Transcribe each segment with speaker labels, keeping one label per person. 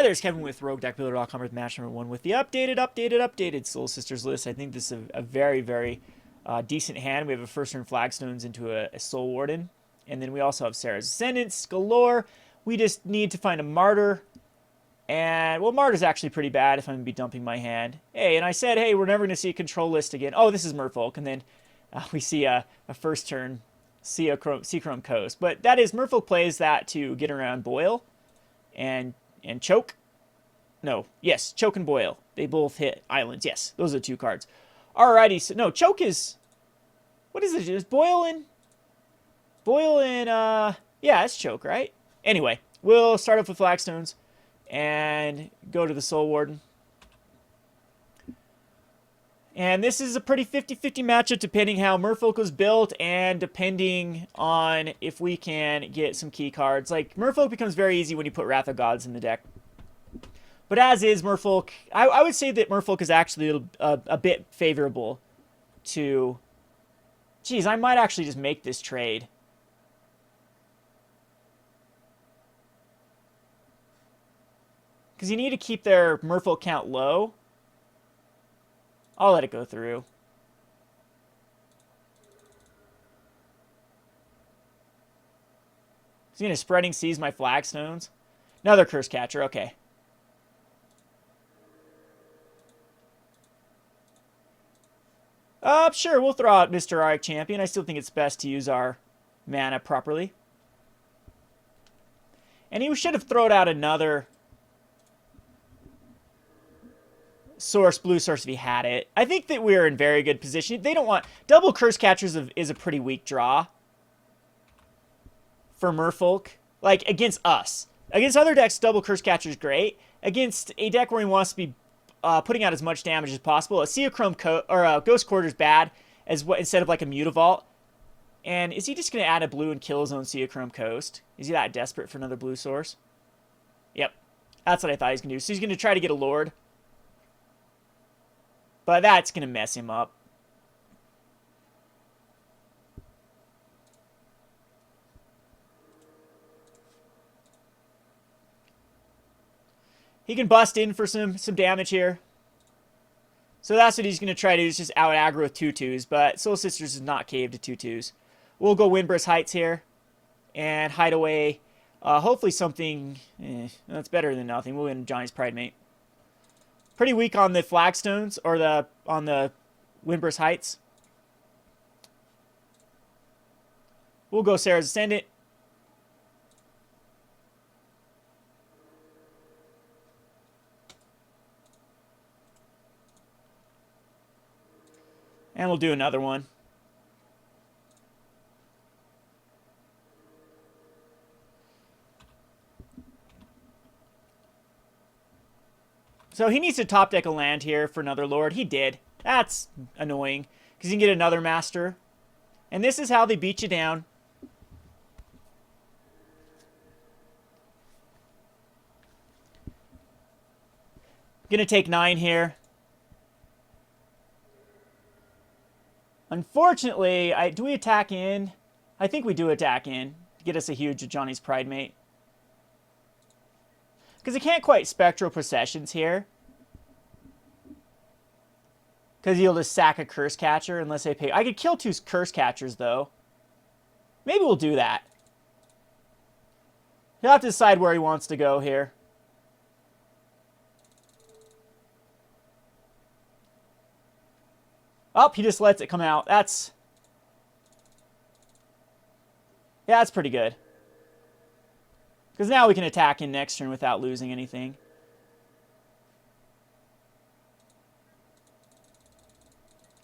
Speaker 1: there's Kevin with RogueDeckBuilder.com with match number 1 with the updated Soul Sisters list. I think this is a very, very decent hand. We have a first turn Flagstones into a Soul Warden. And then we also have Serra's Ascendant galore. We just need to find a Martyr. And, well, Martyr's actually pretty bad if I'm going to be dumping my hand. Hey, and I said, hey, we're never going to see a control list again. Oh, this is Merfolk. And then we see a first turn Seachrome Coast. But that is, Merfolk plays that to get around Boil and Choke. No, yes, Choke and Boil. They both hit islands. Yes, those are the 2 cards. Alrighty, so, no, Choke is, what is it? Is Boil and, yeah, it's Choke, right? Anyway, we'll start off with Flagstones and go to the Soul Warden. And this is a pretty 50-50 matchup depending how Merfolk was built and depending on if we can get some key cards. Like, Merfolk becomes very easy when you put Wrath of Gods in the deck. But as is, Merfolk, I would say that Merfolk is actually a bit favorable to... Geez, I might actually just make this trade. Because you need to keep their Merfolk count low. I'll let it go through. He's going to Spreading Seas my Flagstones. Another Curse Catcher, okay. Sure, we'll throw out Mr. Auriok Champion. I still think it's best to use our mana properly. And he should have thrown out another source, blue source, if he had it. I think that we're in very good position. They don't want... Double Curse Catchers is a pretty weak draw for Merfolk. Like, against us. Against other decks, double Curse Catcher is great. Against a deck where he wants to be putting out as much damage as possible, a Seachrome or Ghost Quarter is bad instead of like a Mutavault. And is he just going to add a blue and kill his own Seachrome Coast? Is he that desperate for another blue source? Yep. That's what I thought he was going to do. So he's going to try to get a Lord. But that's going to mess him up. He can bust in for some damage here. So that's what he's going to try to do, is just out aggro with 2/2s. But Soul Sisters does not cave to 2/2s. We'll go Windbrisk Heights here and hide away. Hopefully something... that's better than nothing. We'll win Ajani's Pridemate. Pretty weak on the Flagstones, or on the Windbrisk Heights. We'll go Serra's Ascendant. And we'll do another one. So he needs to top deck a land here for another Lord. He did. That's annoying, because you can get another Master. And this is how they beat you down. Gonna take 9 here. Unfortunately, do we attack in? I think we do attack in to get us a huge Ajani's Pridemate. Because I can't quite Spectral Processions here. Because he'll just sack a Curse Catcher unless I pay. I could kill 2 Curse Catchers, though. Maybe we'll do that. He'll have to decide where he wants to go here. Oh, he just lets it come out. Yeah, that's pretty good. Because now we can attack in next turn without losing anything.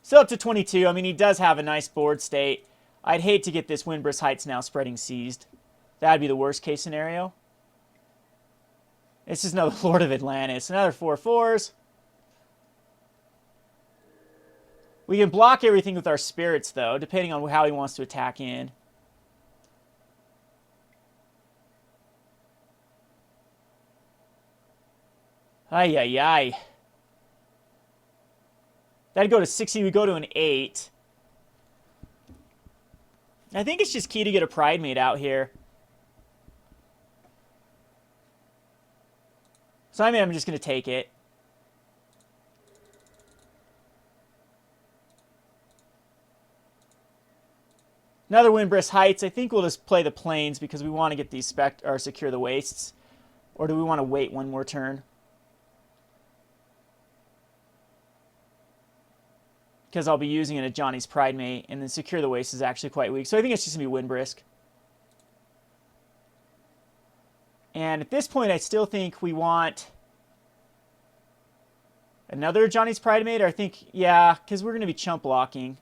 Speaker 1: Still up to 22. I mean, he does have a nice board state. I'd hate to get this Windbrisk Heights now Spreading Seized. That'd be the worst case scenario. This is another Lord of Atlantis. Another 4/4s. We can block everything with our spirits, though, depending on how he wants to attack in. Ay, ay, ay. That'd go to 60. We go to an 8. I think it's just key to get a Pridemate out here. So I mean, I'm just going to take it. Another Windbrisk Heights. I think we'll just play the Plains because we want to get these or secure the wastes. Or do we want to wait one more turn? Because I'll be using it at Ajani's Pridemate, and then secure the waste is actually quite weak. So I think it's just going to be Windbrisk. And at this point, I still think we want another Ajani's Pridemate. Or I think, yeah, because we're going to be chump blocking.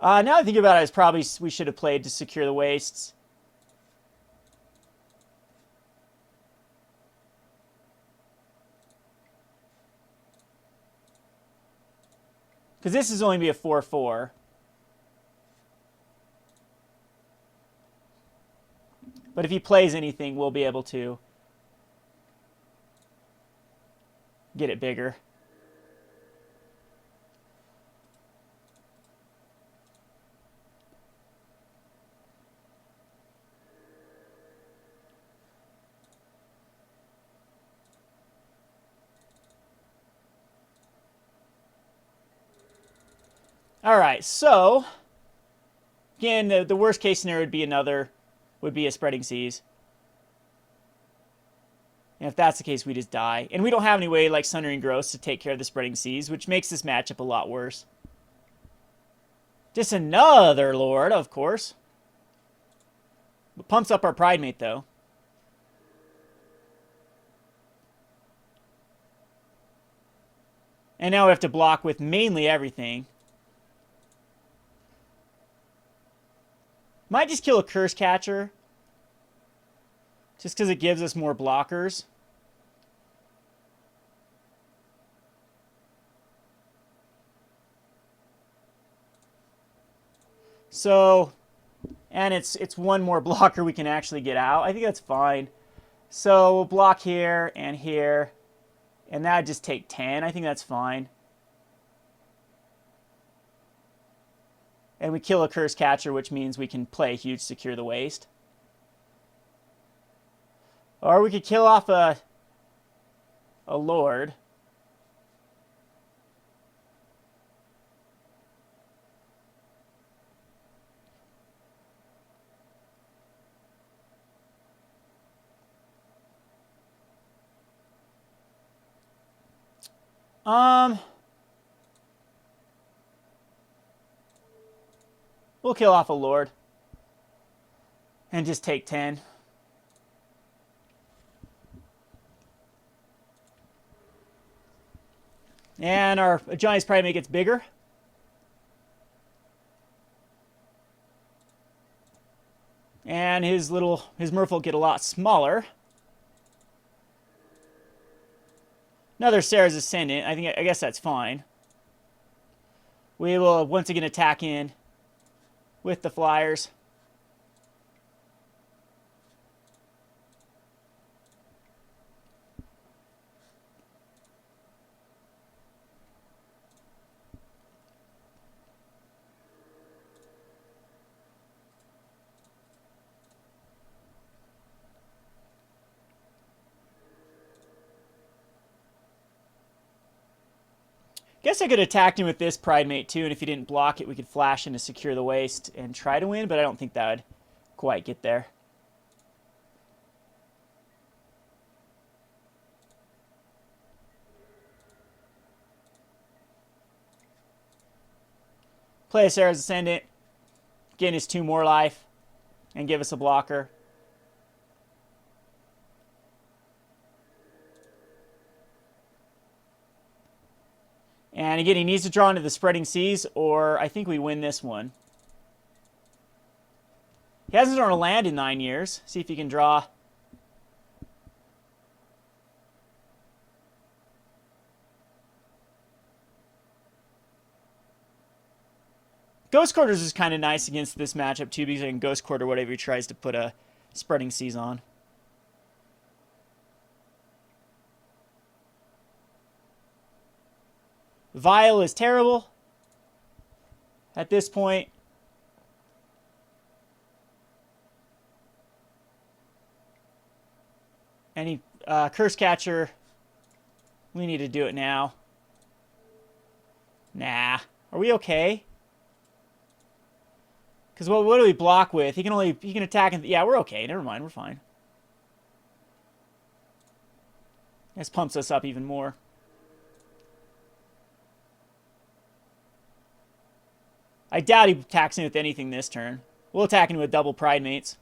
Speaker 1: Now I think about it, it's probably we should have played to secure the wastes. Because this is only be a 4/4. But if he plays anything, we'll be able to get it bigger. All right, so again, the worst case scenario would be a Spreading Seas. And if that's the case, we just die. And we don't have any way like Sundering Growths to take care of the Spreading Seas, which makes this matchup a lot worse. Just another Lord, of course. It pumps up our Pridemate, though. And now we have to block with mainly everything. Might just kill a Curse Catcher. Just because it gives us more blockers. So, and it's one more blocker we can actually get out. I think that's fine. So we'll block here and here. And that would just take 10. I think that's fine. And we kill a Curse Catcher, which means we can play a huge Secure the Waste. Or we could kill off a Lord. We'll kill off a Lord. And just take 10. And our Ajani's Pridemate gets bigger. And his Merfolk get a lot smaller. Another Serra's Ascendant. I guess that's fine. We will once again attack in with the Flyers. Guess I could have attacked him with this Pridemate too, and if he didn't block it, we could flash in to secure the waste and try to win, but I don't think that would quite get there. Play a Serra's Ascendant, gain his 2 more life, and give us a blocker. And again, he needs to draw into the Spreading Seas, or I think we win this one. He hasn't drawn a land in 9 years. See if he can draw. Ghost Quarters is kind of nice against this matchup too, because I can Ghost Quarter whatever he tries to put a Spreading Seas on. Vial is terrible at this point. Any Curse Catcher. We need to do it now. Nah. Are we okay? Because what do we block with? He can attack and yeah, we're okay. Never mind, we're fine. This pumps us up even more. I doubt he attacks me with anything this turn. We'll attack him with double Pridemates.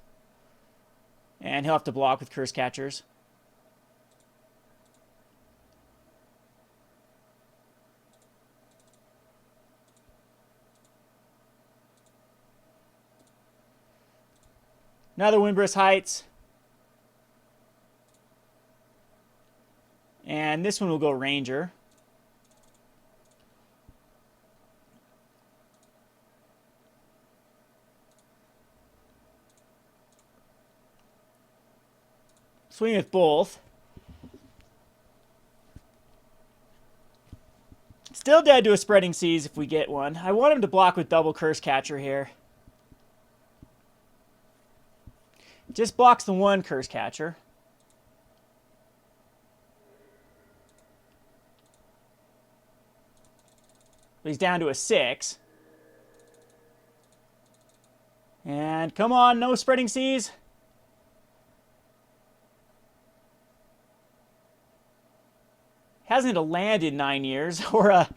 Speaker 1: And he'll have to block with Curse Catchers. Another Windbrisk Heights. And this one will go Ranger. Swing with both. Still dead to a Spreading Seas if we get one. I want him to block with double Curse Catcher here. Just blocks the one Curse Catcher. But he's down to a 6. And come on, no Spreading Seas. Hasn't a land in 9 years or a...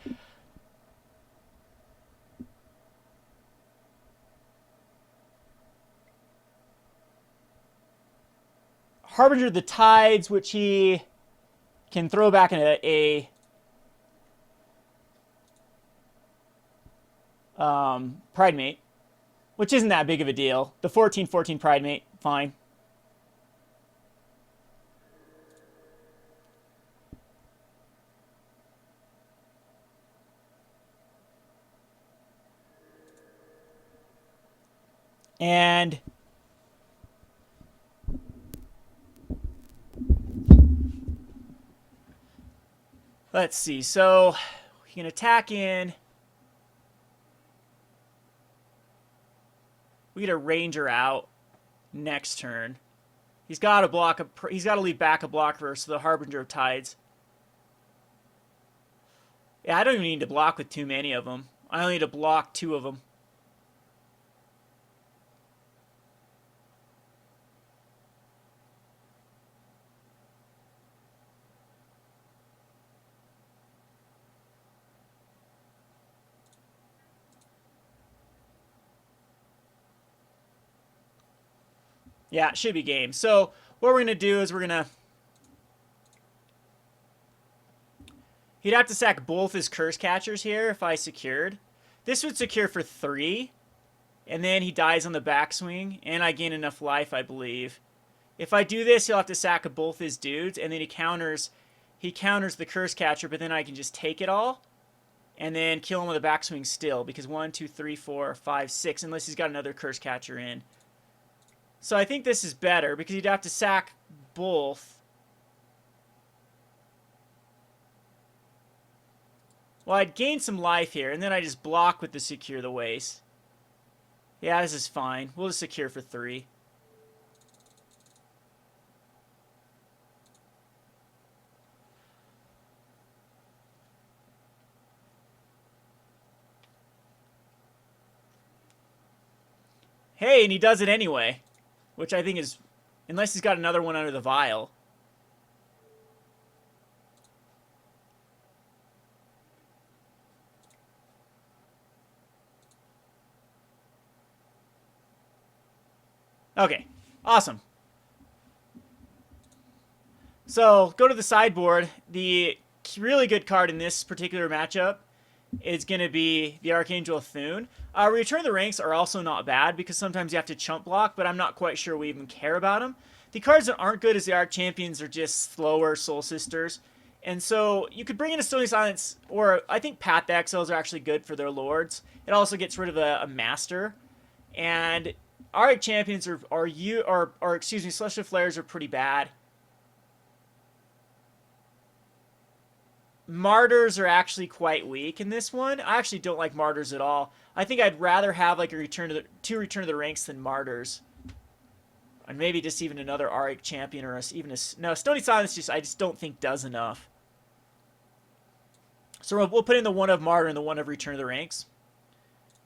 Speaker 1: Harbinger of the Tides, which he can throw back in a Pridemate, which isn't that big of a deal. The 14/14 Pridemate, fine. And let's see. So he can attack in. We get a Ranger out next turn. He's got to block he's got to leave back a block versus the Harbinger of Tides. Yeah, I don't even need to block with too many of them. I only need to block 2 of them. Yeah, it should be game. So what we're going to do is we're going to... He'd have to sack both his Curse Catchers here if I secured. This would secure for 3. And then he dies on the backswing. And I gain enough life, I believe. If I do this, he'll have to sack both his dudes. And then he counters the Curse Catcher, but then I can just take it all. And then kill him with a backswing still. Because 1, 2, 3, 4, 5, 6. Unless he's got another Curse Catcher in. So I think this is better because you'd have to sack both. Well, I'd gain some life here, and then I just block with the Secure the Waste. Yeah, this is fine. We'll just secure for 3. Hey, and he does it anyway. Which I think is, unless he's got another one under the vial. Okay, awesome. So, go to the sideboard. The really good card in this particular matchup is going to be the Archangel of Thune. Return the Ranks are also not bad because sometimes you have to chump block, but I'm not quite sure we even care about them. The cards that aren't good as the Arch Champions are just slower Soul Sisters. And so you could bring in a Stony Silence, or I think Path to Exiles are actually good for their Lords. It also gets rid of a Master. And Auriok Champions Celestial Flares are pretty bad. Martyrs are actually quite weak in this one. I actually don't like Martyrs at all. I think I'd rather have like a Return to the Ranks than Martyrs. And maybe just even another Auriok Champion or even a... No, Stony Silence I just don't think does enough. So we'll put in the one of Martyr and the one of Return of the Ranks.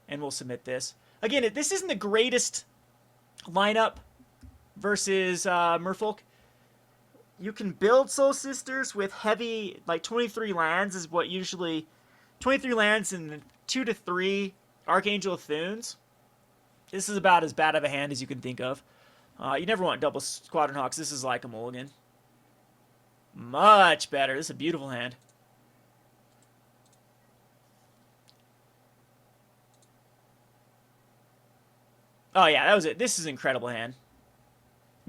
Speaker 1: And we'll submit this. Again, this isn't the greatest lineup versus Merfolk. You can build Soul Sisters with heavy, like 23 lands is what usually... 23 lands and 2 to 3 Archangel of Thunes. This is about as bad of a hand as you can think of. You never want double Squadron Hawks. This is like a mulligan. Much better. This is a beautiful hand. Oh yeah, that was it. This is an incredible hand.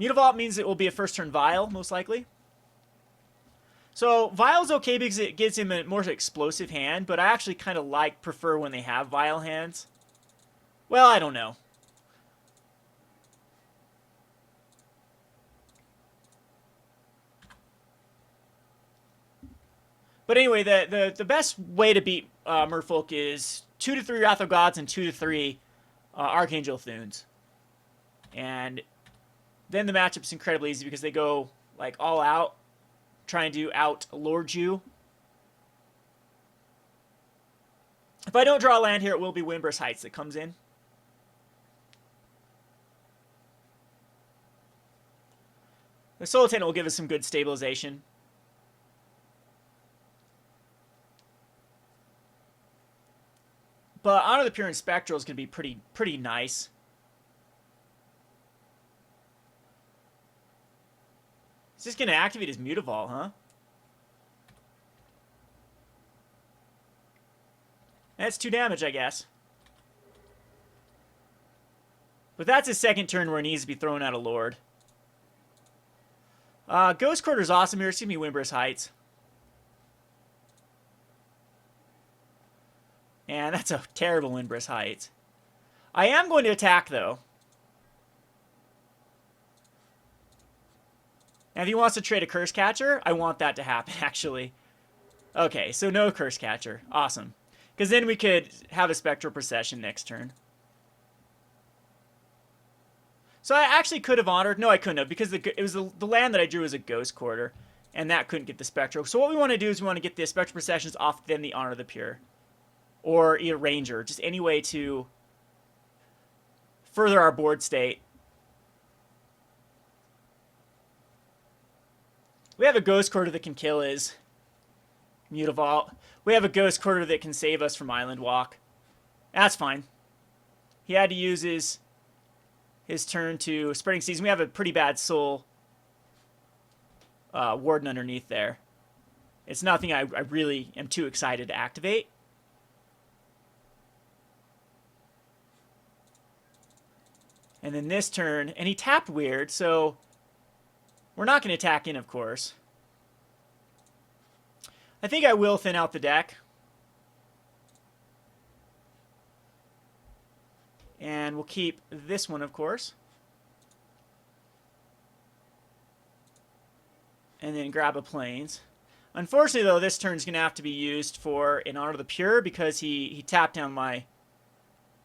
Speaker 1: Mutavault means it will be a first turn Vial, most likely. So Vial's okay because it gives him a more explosive hand, but I actually kind of prefer when they have Vial hands. Well, I don't know. But anyway, the best way to beat Merfolk is 2 to 3 Wrath of Gods and 2 to 3 Archangel of Thunes. And then the matchup's incredibly easy because they go like all out, trying to out-lord you. If I don't draw a land here, it will be Windbrisk Heights that comes in. The Soul Attendant will give us some good stabilization. But Honor of the Pure and Spectral is going to be pretty nice. Is this going to activate his Mutavault, huh? That's 2 damage, I guess. But that's his second turn where he needs to be thrown out a Lord. Ghost Quarter's awesome here. Excuse me, Windbrisk Heights. And that's a terrible Windbrisk Heights. I am going to attack, though. And if he wants to trade a Curse Catcher, I want that to happen, actually. Okay, so no Curse Catcher. Awesome. Because then we could have a Spectral Procession next turn. So I actually could have honored... No, I couldn't have, because it was the land that I drew was a Ghost Quarter, and that couldn't get the Spectral. So what we want to do is we want to get the Spectral Processions off, then the Honor of the Pure. Or a Ranger. Just any way to further our board state. We have a Ghost Quarter that can kill his Mutavault. We have a Ghost Quarter that can save us from Island Walk. That's fine. He had to use his turn to Spreading Seas. We have a pretty bad Soul Warden underneath there. It's nothing I really am too excited to activate. And then this turn, and he tapped weird, so we're not going to attack in, of course. I think I will thin out the deck. And we'll keep this one, of course. And then grab a Plains. Unfortunately, though, this turn's going to have to be used for an Honor of the Pure because he tapped down my...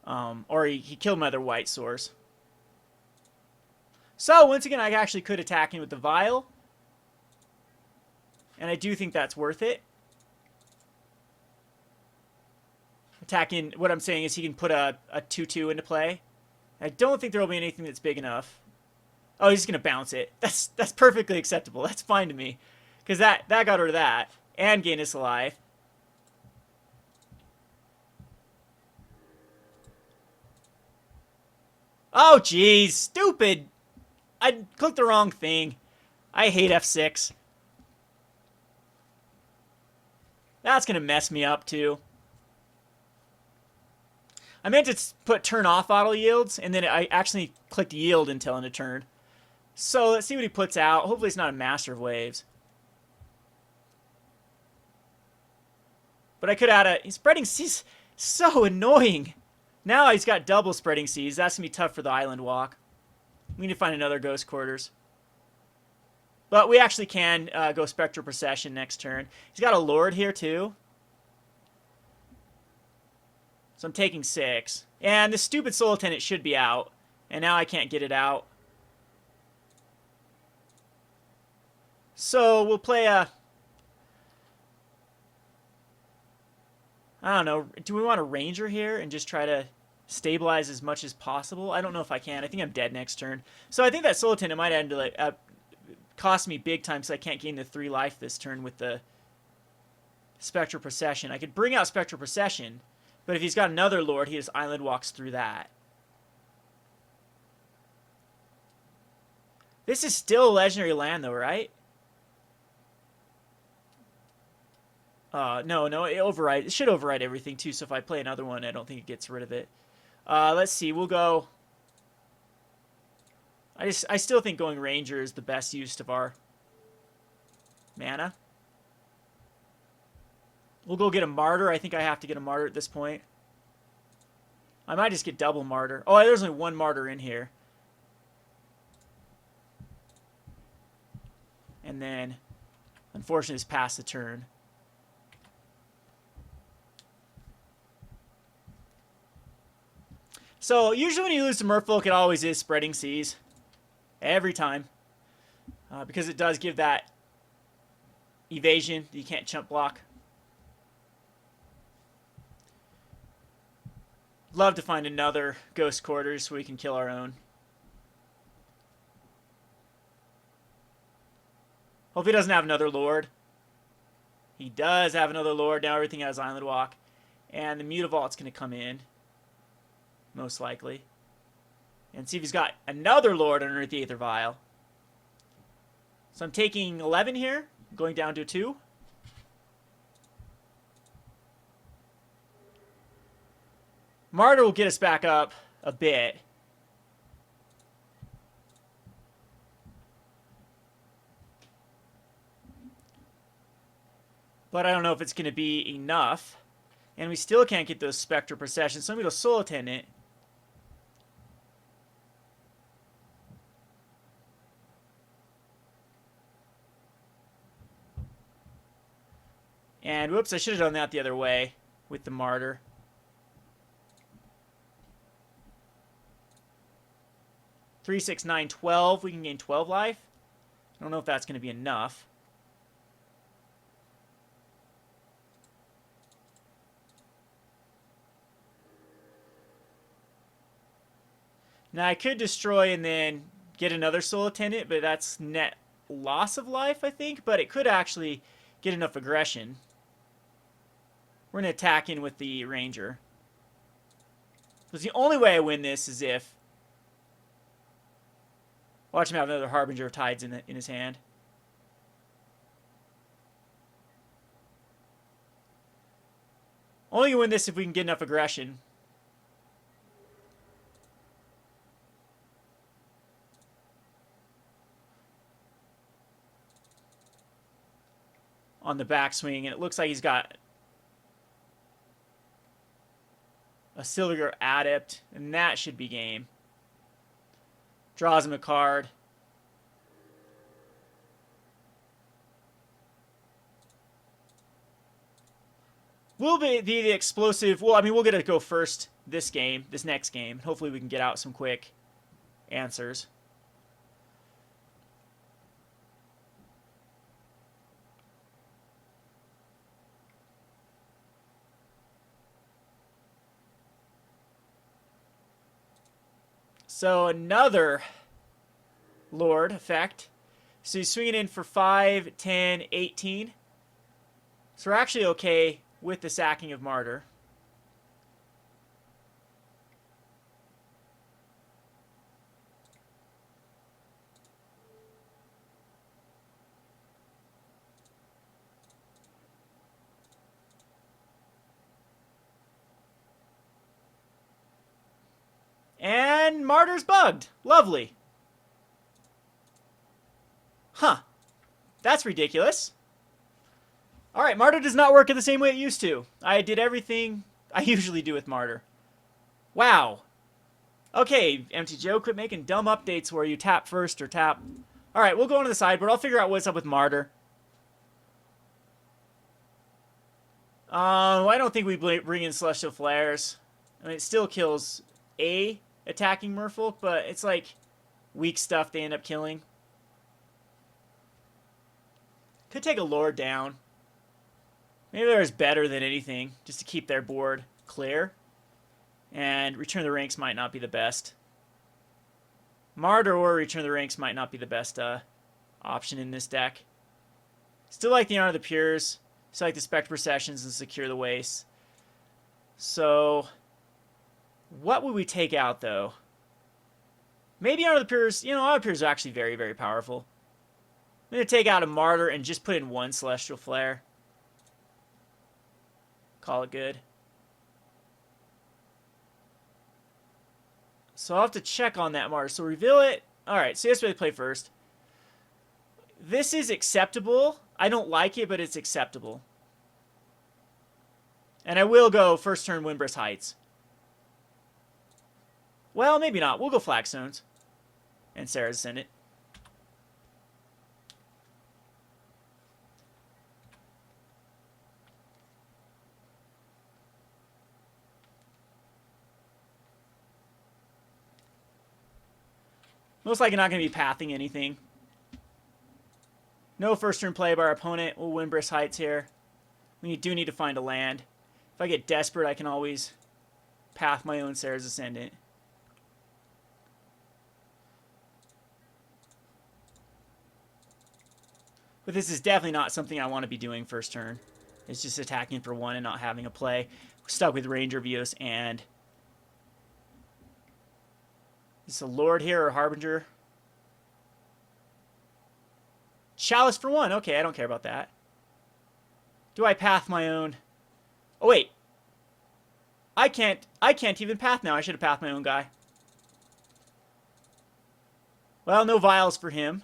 Speaker 1: or he killed my other white source. So, once again, I actually could attack him with the Vial. And I do think that's worth it. Attacking, what I'm saying is he can put a 2-2 into play. I don't think there will be anything that's big enough. Oh, he's just going to bounce it. That's perfectly acceptable. That's fine to me. Because that got rid of that. And gain us alive. Oh, jeez. Stupid. I clicked the wrong thing. I hate F6. That's going to mess me up, too. I meant to put turn off auto yields, and then I actually clicked yield until end of turn. So let's see what he puts out. Hopefully it's not a Master of Waves. But I could add a... He's Spreading Seas. So annoying. Now he's got double Spreading Seas. That's going to be tough for the Island Walk. We need to find another Ghost Quarters. But we actually can go Spectral Procession next turn. He's got a Lord here, too. So I'm taking 6. And the stupid Soul Attendant should be out. And now I can't get it out. So we'll play a... I don't know. Do we want a Ranger here and just try to stabilize as much as possible? I don't know if I can. I think I'm dead next turn. So I think that Soul Attendant might end like cost me big time, so I can't gain the 3 life this turn with the Spectral Procession. I could bring out Spectral Procession, but if he's got another Lord, he just Island Walks through that. This is still a legendary land, though, right? No, it should override everything, too, so if I play another one, I don't think it gets rid of it. Let's see, we'll go... I still think going Ranger is the best use of our mana. We'll go get a Martyr. I think I have to get a Martyr at this point. I might just get double Martyr. Oh, there's only one Martyr in here. And then, unfortunately, it's past the turn. So, usually when you lose to Merfolk, it always is Spreading Seas. Every time. Because it does give that evasion that you can't chump block. Love to find another Ghost Quarters so we can kill our own. Hope he doesn't have another Lord. He does have another Lord. Now everything has Island Walk. And the Mutavault's going to come in. Most likely. And see if he's got another Lord underneath the Aether Vial. So I'm taking 11 here. Going down to 2. Martyr will get us back up a bit. But I don't know if it's going to be enough. And we still can't get those Spectral Processions. So I'm going to go Soul Attendant. And whoops, I should have done that the other way with the Martyr. Three, 6, 9, 12. We can gain 12 life. I don't know if that's going to be enough. Now I could destroy and then get another Soul Attendant, but that's net loss of life, I think. But it could actually get enough aggression. We're going to attack in with the Ranger. Because the only way I win this is if... Watch him have another Harbinger of Tides in his hand. Only win this if we can get enough aggression. On the backswing, and it looks like he's got a Silver Adept, and that should be game. Draws him a card. We'll be the explosive. Well, I mean, we'll get to go first this next game. Hopefully we can get out some quick answers. So another Lord effect. So he's swinging in for 5, 10, 18. So we're actually okay with the sacking of Martyr. And Martyr's bugged. Lovely. Huh. That's ridiculous. Alright, Martyr does not work in the same way it used to. I did everything I usually do with Martyr. Wow. Okay, MTG, quit making dumb updates where you tap first or tap... Alright, we'll go on to the sideboard. I'll figure out what's up with Martyr. I don't think we bring in Celestial Flares. I mean, it still kills a attacking Merfolk, but it's like weak stuff they end up killing. Could take a Lord down. Maybe there's better than anything, just to keep their board clear. And Return of the Ranks might not be the best. Martyr or Return of the Ranks might not be the best option in this deck. Still like the Honor of the Pures. Still like the Spectral Processions and Secure the Wastes. So, what would we take out, though? Maybe Honor of the Pures. You know, Honor of the Pures are actually very, very powerful. I'm going to take out a Martyr and just put in one Celestial Flare. Call it good. So I'll have to check on that Martyr. So reveal it. Alright, so here's what I play first. This is acceptable. I don't like it, but it's acceptable. And I will go first turn Windbrisk Heights. Well, maybe not. We'll go Flagstones. And Serra Ascendant. Most likely not going to be pathing anything. No first turn play by our opponent. We'll Windbrisk Heights here. We do need to find a land. If I get desperate, I can always path my own Serra Ascendant. But this is definitely not something I want to be doing first turn. It's just attacking for one and not having a play. We're stuck with Ranger of Eos and... Is this a Lord here or Harbinger? Chalice for one. Okay, I don't care about that. Do I path my own? Oh, wait. I can't even path now. I should have pathed my own guy. Well, no vials for him.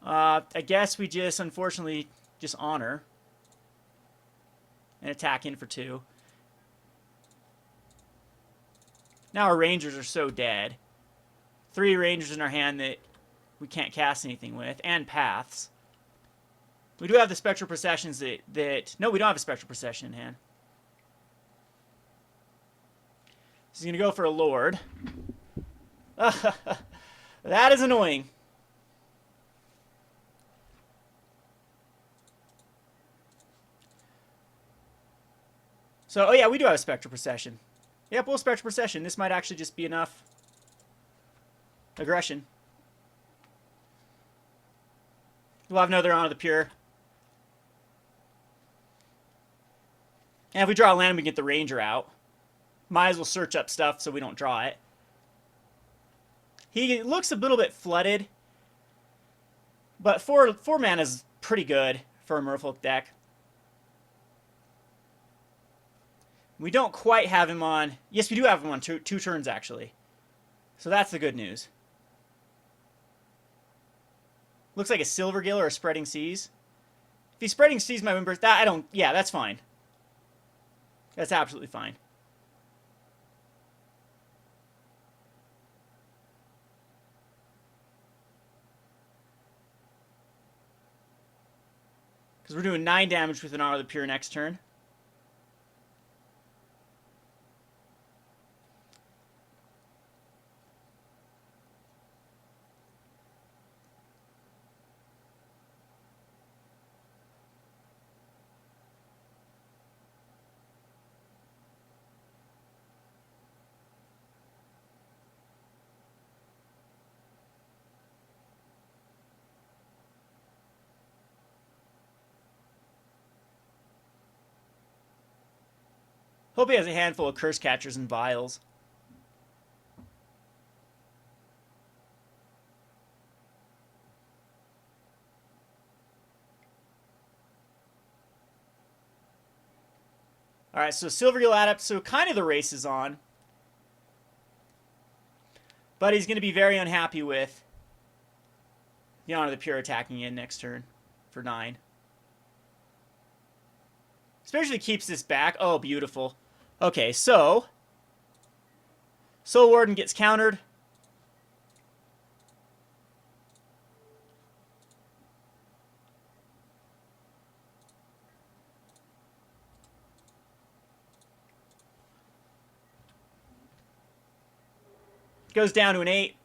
Speaker 1: I guess we just, unfortunately, just honor. And attack in for 2. Now our Rangers are so dead. 3 Rangers in our hand that we can't cast anything with. And paths. We do have the Spectral Processions that... No, we don't have a Spectral Procession in hand. So he's going to go for a Lord. That is annoying. So, oh yeah, we do have a Spectral Procession. Yep, we'll Spectral Procession. This might actually just be enough aggression. We'll have another Honor of the Pure. And if we draw a land, we can get the Ranger out. Might as well search up stuff so we don't draw it. He looks a little bit flooded. But 4 mana is pretty good for a Merfolk deck. We don't quite have him on... Yes, we do have him on two turns, actually. So that's the good news. Looks like a Silvergill or a Spreading Seas. If he's Spreading Seas, my Windbrisk... That, I don't... Yeah, that's fine. That's absolutely fine. Because we're doing 9 damage with an Honor of the Pure next turn. Hope he has a handful of Curse Catchers and Vials. Alright, so Silvergill Adept, so kind of the race is on. But he's going to be very unhappy with the Honor of the Pure attacking in next turn for 9. Especially keeps this back. Oh, beautiful. Okay, so Soul Warden gets countered. Goes down to an 8.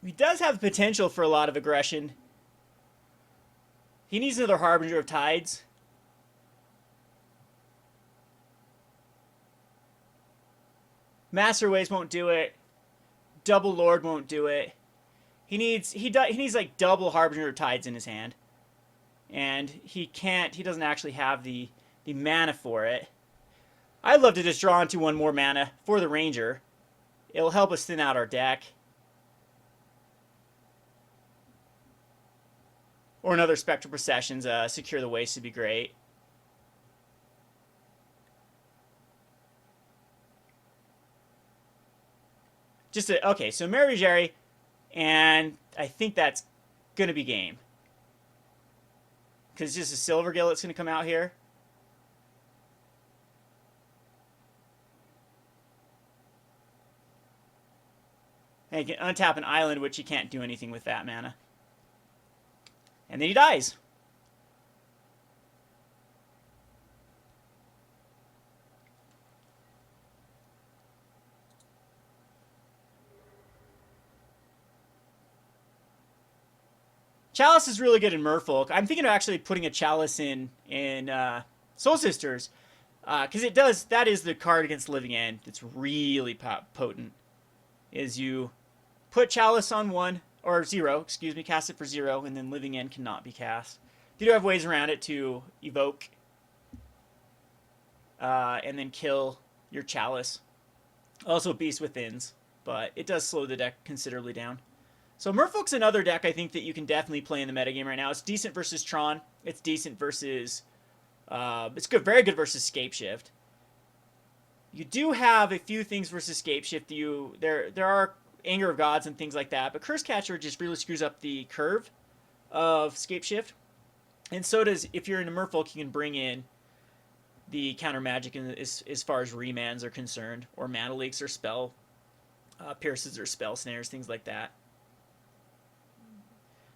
Speaker 1: He does have potential for a lot of aggression. He needs another Harbinger of Tides. Master Ways won't do it. Double Lord won't do it. He needs like double Harbinger of Tides in his hand. And he doesn't actually have the mana for it. I'd love to just draw into one more mana for the Ranger. It'll help us thin out our deck. Or another Spectral Processions, Secure the Waste would be great. Okay, so Mary Jerry, and I think that's going to be game. Because it's just a Silver Gill that's going to come out here. And he can untap an island, which he can't do anything with that mana. And then he dies. Chalice is really good in Merfolk. I'm thinking of actually putting a Chalice in Soul Sisters. Because that is the card against Living End that's really potent. Is you put Chalice on 1, or 0, excuse me, cast it for 0, and then Living End cannot be cast. You do have ways around it to evoke and then kill your Chalice. Also Beast Withins, but it does slow the deck considerably down. So Merfolk's another deck I think that you can definitely play in the metagame right now. It's decent versus Tron. It's decent versus... it's good, very good versus Scapeshift. You do have a few things versus Scapeshift. There are Anger of Gods and things like that, but Curse Catcher just really screws up the curve of Scapeshift. And so does, if you're in a Merfolk, you can bring in the counter magic as far as remands are concerned, or mana leaks or spell pierces or spell snares, things like that.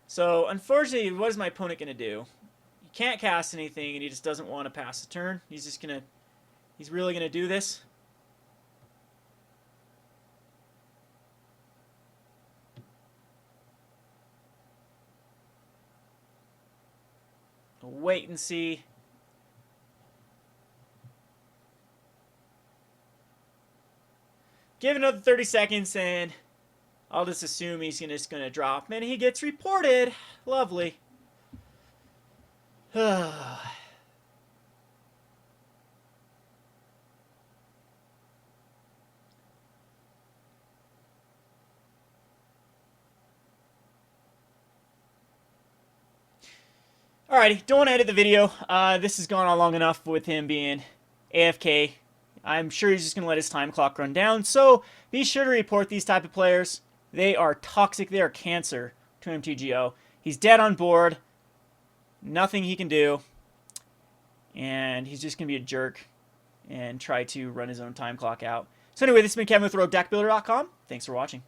Speaker 1: So, unfortunately, what is my opponent going to do? He can't cast anything, and he just doesn't want to pass the turn. He's really going to do this. We'll wait and see. Give it another 30 seconds, and I'll just assume he's just going to drop. And he gets reported. Lovely. Alrighty, don't want to edit the video. This has gone on long enough with him being AFK. I'm sure he's just going to let his time clock run down. So be sure to report these type of players. They are toxic. They are cancer to MTGO. He's dead on board. Nothing he can do. And he's just going to be a jerk and try to run his own time clock out. So anyway, this has been Kevin with RogueDeckBuilder.com. Thanks for watching.